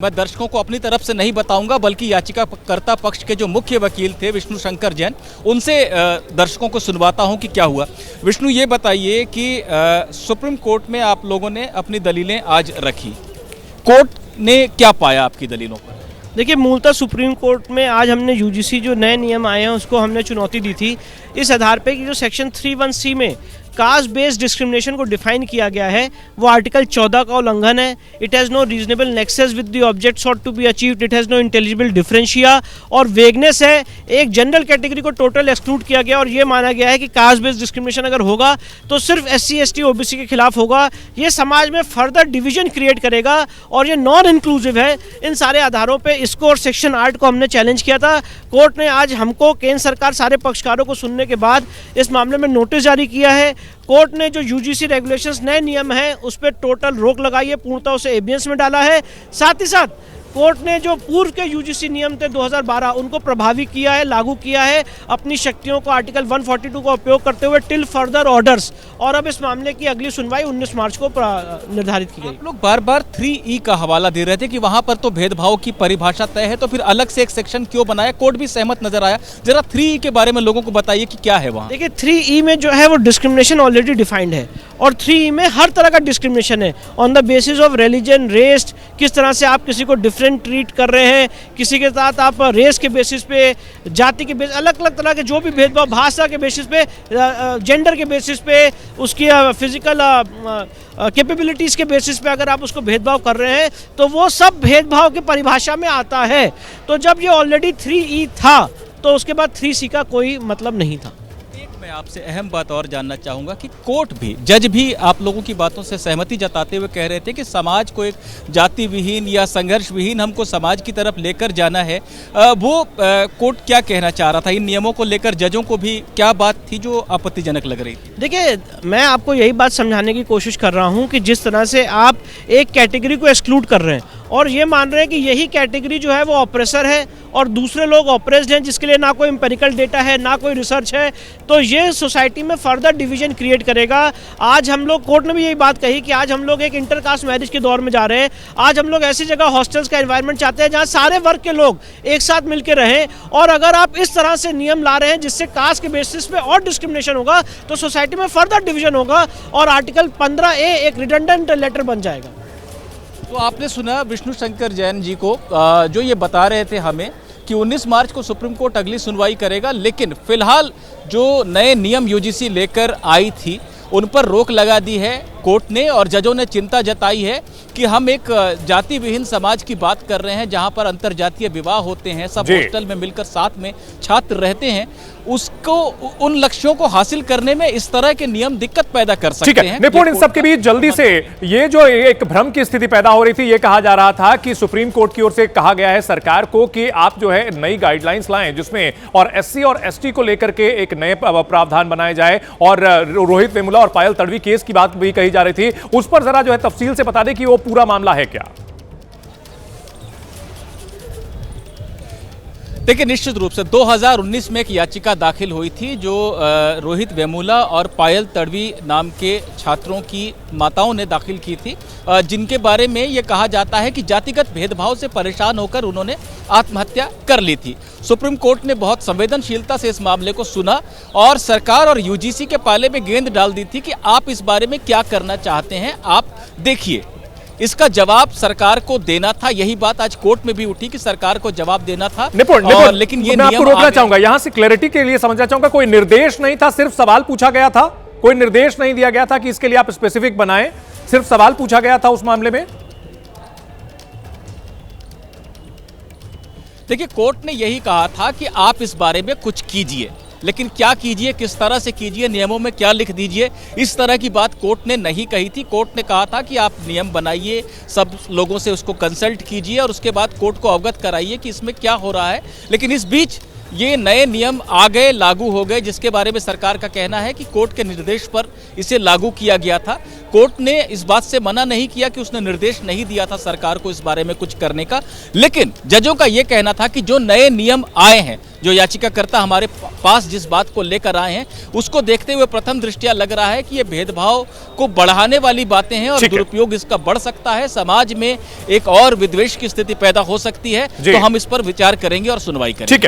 मैं दर्शकों को अपनी तरफ से नहीं बताऊंगा, बल्कि याचिकाकर्ता पक्ष के जो मुख्य वकील थे विष्णु शंकर जैन, उनसे दर्शकों को सुनवाता हूं कि क्या हुआ। विष्णु, ये बताइए कि सुप्रीम कोर्ट में आप लोगों ने अपनी दलीलें आज रखी, कोर्ट ने क्या पाया आपकी दलीलों पर? देखिए, मूलतः सुप्रीम कोर्ट में आज हमने यूजीसी जो नए नियम आए हैं उसको हमने चुनौती दी थी, इस आधार पे कि जो सेक्शन 3(1)(c) में कास्ट बेस्ड डिस्क्रिमिनेशन को डिफाइन किया गया है वो आर्टिकल 14 का उल्लंघन है। It has no reasonable nexus with the object sought to be achieved, it has no intelligible differentia और वेगनेस है। एक जनरल कैटेगरी को टोटल एक्सक्लूड किया गया और ये माना गया है कि कास्ट बेस्ड डिस्क्रिमिनेशन अगर होगा तो सिर्फ SC ST OBC के खिलाफ होगा। ये समाज में फर्दर डिवीजन क्रिएट करेगा और ये नॉन इंक्लूसिव है। इन सारे आधारों पर इसको और सेक्शन 8 को हमने चैलेंज किया था। कोर्ट ने आज हमको, केंद्र सरकार, सारे पक्षकारों को सुनने के बाद इस मामले में नोटिस जारी किया है। कोर्ट ने जो यूजीसी रेगुलेशंस नए नियम हैं उस पर टोटल रोक लगाई है, पूर्णतः उसे एबियंस में डाला है। साथ ही साथ कोर्ट ने जो पूर्व के यूजीसी नियम थे 2012 उनको प्रभावी किया है, लागू किया है अपनी शक्तियों को आर्टिकल 142 का उपयोग करते हुए टिल फर्दर ऑर्डर्स। और अब इस मामले की अगली सुनवाई 19 मार्च को निर्धारित की गई। आप लोग बार बार 3E का हवाला दे रहे थे कि वहां पर तो भेदभाव की परिभाषा तय है, तो फिर अलग से एक सेक्शन क्यों बनाया? कोर्ट भी सहमत नजर आया। जरा 3E के बारे में लोगों को बताइए कि क्या है वहाँ। देखिए, 3E में जो है वो डिस्क्रिमिनेशन ऑलरेडी डिफाइंड है और 3E में हर तरह का डिस्क्रिमिनेशन है on the basis of religion, race, किस तरह से आप किसी को डिफरेंट ट्रीट कर रहे हैं, किसी के साथ आप रेस के बेसिस पे, जाति के बेसिस, अलग अलग तरह के जो भी भेदभाव, भाषा के बेसिस पे, जेंडर के बेसिस पे, उसकी फिजिकल कैपेबिलिटीज़ के बेसिस पे अगर आप उसको भेदभाव कर रहे हैं तो वो सब भेदभाव की परिभाषा में आता है। तो जब ये ऑलरेडी 3E था तो उसके बाद 3C का कोई मतलब नहीं था। मैं आपसे अहम बात और जानना चाहूँगा कि कोर्ट भी, जज भी आप लोगों की बातों से सहमति जताते हुए कह रहे थे कि समाज को एक जाति विहीन या संघर्ष विहीन हमको समाज की तरफ लेकर जाना है। वो कोर्ट क्या कहना चाह रहा था इन नियमों को लेकर? जजों को भी क्या बात थी जो आपत्तिजनक लग रही थी? देखिए, मैं आपको यही बात समझाने की कोशिश कर रहा हूँ कि जिस तरह से आप एक कैटेगरी को एक्सक्लूड कर रहे हैं और ये मान रहे हैं कि यही कैटेगरी जो है वो ऑप्रेसर है और दूसरे लोग ऑप्रेस्ड हैं, जिसके लिए ना कोई एम्पेरिकल डेटा है, ना कोई रिसर्च है, तो ये सोसाइटी में फर्दर डिवीजन क्रिएट करेगा। आज हम लोग, कोर्ट ने भी यही बात कही कि आज हम लोग एक इंटरकास्ट मैरिज के दौर में जा रहे हैं। आज हम लोग ऐसी जगह हॉस्टल्स का एनवायरनमेंट चाहते हैं जहाँ सारे वर्ग के लोग एक साथ मिलकर रहें। और अगर आप इस तरह से नियम ला रहे हैं जिससे कास्ट के बेसिस पे और डिस्क्रिमिनेशन होगा तो सोसाइटी में फर्दर डिवीजन होगा और आर्टिकल 15A एक रिडंडेंट लेटर बन जाएगा। तो आपने सुना विष्णु शंकर जैन जी को, जो ये बता रहे थे हमें कि 19 मार्च को सुप्रीम कोर्ट अगली सुनवाई करेगा, लेकिन फिलहाल जो नए नियम यूजीसी लेकर आई थी उन पर रोक लगा दी है कोर्ट ने। और जजों ने चिंता जताई है कि हम एक जाति विहीन समाज की बात कर रहे हैं जहां पर अंतरजातीय विवाह होते हैं, सब हॉस्टल में मिलकर साथ में छात्र रहते हैं, उसको, उन लक्ष्यों को हासिल करने में इस तरह के नियम दिक्कत पैदा कर सकते हैं। निपुण, इन सब के बीच जल्दी से ये जो एक भ्रम की स्थिति पैदा हो रही थी, ये कहा जा रहा था कि सुप्रीम कोर्ट की ओर से कहा गया है सरकार को कि आप जो है नई गाइडलाइंस लाएं जिसमें और SC और ST को लेकर के एक नए प्रावधान बनाए जाए। और रोहित वेमुला और पायल तड़वी केस की बात भी कही जा रही थी, उस पर जरा जो है तफसील से बता दें कि वो पूरा मामला है क्या। देखिए, निश्चित रूप से 2019 में एक याचिका दाखिल हुई थी जो रोहित वेमुला और पायल तड़वी नाम के छात्रों की माताओं ने दाखिल की थी, जिनके बारे में ये कहा जाता है कि जातिगत भेदभाव से परेशान होकर उन्होंने आत्महत्या कर ली थी। सुप्रीम कोर्ट ने बहुत संवेदनशीलता से इस मामले को सुना और सरकार और यूजीसी के पाले में गेंद डाल दी थी कि आप इस बारे में क्या करना चाहते हैं, आप देखिए। इसका जवाब सरकार को देना था। यही बात आज कोर्ट में भी उठी कि सरकार को जवाब देना था। निपुण, लेकिन ये मैं आपको रोकना चाहूंगा, यहां से क्लैरिटी के लिए समझना चाहूंगा, कोई निर्देश नहीं था, सिर्फ सवाल पूछा गया था। कोई निर्देश नहीं दिया गया था कि इसके लिए आप स्पेसिफिक बनाएं, सिर्फ सवाल पूछा गया था उस मामले में। देखिए, कोर्ट ने यही कहा था कि आप इस बारे में कुछ कीजिए, लेकिन क्या कीजिए, किस तरह से कीजिए, नियमों में क्या लिख दीजिए, इस तरह की बात कोर्ट ने नहीं कही थी। कोर्ट ने कहा था कि आप नियम बनाइए, सब लोगों से उसको कंसल्ट कीजिए और उसके बाद कोर्ट को अवगत कराइए कि इसमें क्या हो रहा है। लेकिन इस बीच ये नए नियम आ गए, लागू हो गए, जिसके बारे में सरकार का कहना है कि कोर्ट के निर्देश पर इसे लागू किया गया था। कोर्ट ने इस बात से मना नहीं किया कि उसने निर्देश नहीं दिया था सरकार को इस बारे में कुछ करने का, लेकिन जजों का यह कहना था कि जो नए नियम आए हैं, जो याचिकाकर्ता हमारे पास जिस बात को लेकर आए हैं, उसको देखते हुए प्रथम दृष्टया लग रहा है कि ये भेदभाव को बढ़ाने वाली बातें हैं और दुरुपयोग इसका बढ़ सकता है, समाज में एक और विद्वेष की स्थिति पैदा हो सकती है। तो हम इस पर विचार करेंगे और सुनवाई करेंगे।